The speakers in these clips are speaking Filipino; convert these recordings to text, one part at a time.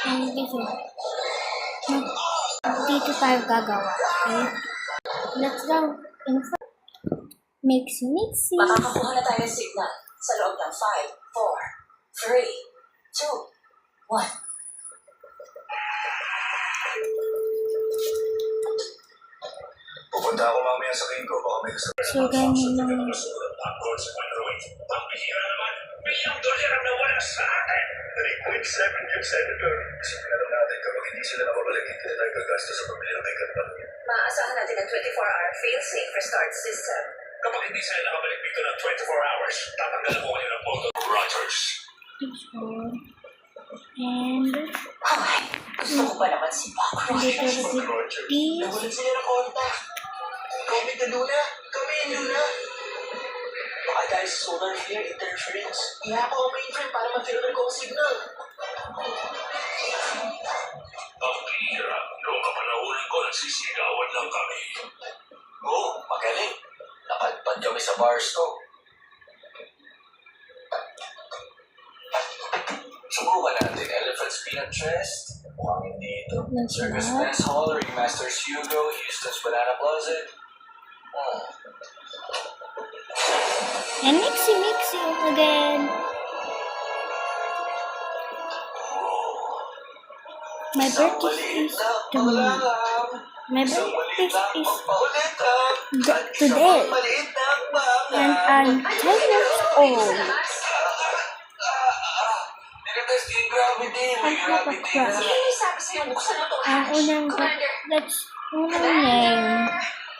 Dito. Dito tayo gagawa. Okay? Let's go. In front. Mixy. Makakakuha na tayo ng signal sa loob ng 5, 4, 3, 2, 1. Pupunta ako mamaya sa king ko, baka may kasama. So, ganyan lang. Ang bihira naman, $1,000,000 ang nawala sa atin. 3.7 yung senator. Isipin na lang natin kapag hindi sila nakabalik, hindi na tayo gagastos sa pamilya ng may katpang. Maaasahan natin ang 24-hour fail-safe restart system. Kapag hindi sila nakabalik dito ng 24 hours, tatanggalan ko kayo ng photo. Rogers. And Ay, gusto ko ba naman si Bob dito Rogers? si Peace. Nagulat sila ng kontak. Kami na Luna. Kami yung Luna. Baka dahil sa solar flare interference. Ihapa ko mainframe para mag-filter ko ang signal. Ang bihira. Noong kapanahunan ko, nagsisigawan lang kami. Oo, magaling. Napadpad kami sa bars ko. Subukan natin Elephant Peanut Chest. Mukhang hindi ito. Circus Mess Hall, Remasters Hugo, Houston's Banana Closet. And mixy again. My birthday is tomorrow. My birthday is today. And I'm 10 years old. I have a crush. Sabi sa'yo, buksan mo itong Ang unang name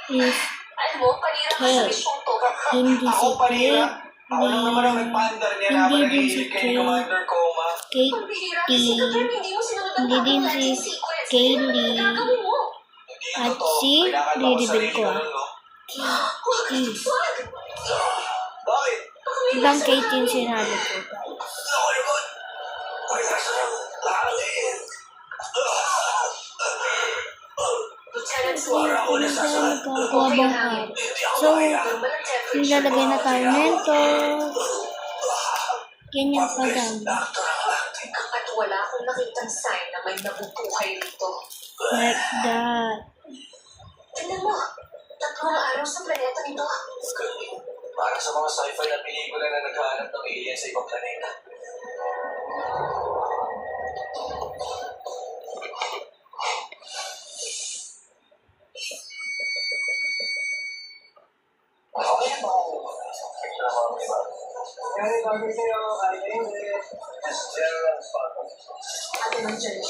is Alam mo, panira ka sa misyong to. hindi si Kate. Ako lang naman ang nagpaandar niya na Hindi din si kay Commander Coma. Kate. Ang bihira kasi kapag hindi mo sinunod ang Hindi din si Kaylee. gagawin mo. At si Riribel ko. Bakit? Ibang Kate yung sinabi ko. Ako naman. Ay, nasa langit. Lieutenant Para ako nasasaktan. Magkakakuha bang app. So, nilalagay na tayo nito. Ganyan pa gamit. At wala akong nakitang sign na may nabubuhay dito. Like that. Tingnan mo, 3 araw sa planeta nito. Para sa mga sci-fi na pelikula na naghahanap ng alien sa ibang planeta. Okay na ba? General Spot. Ate Marjorie.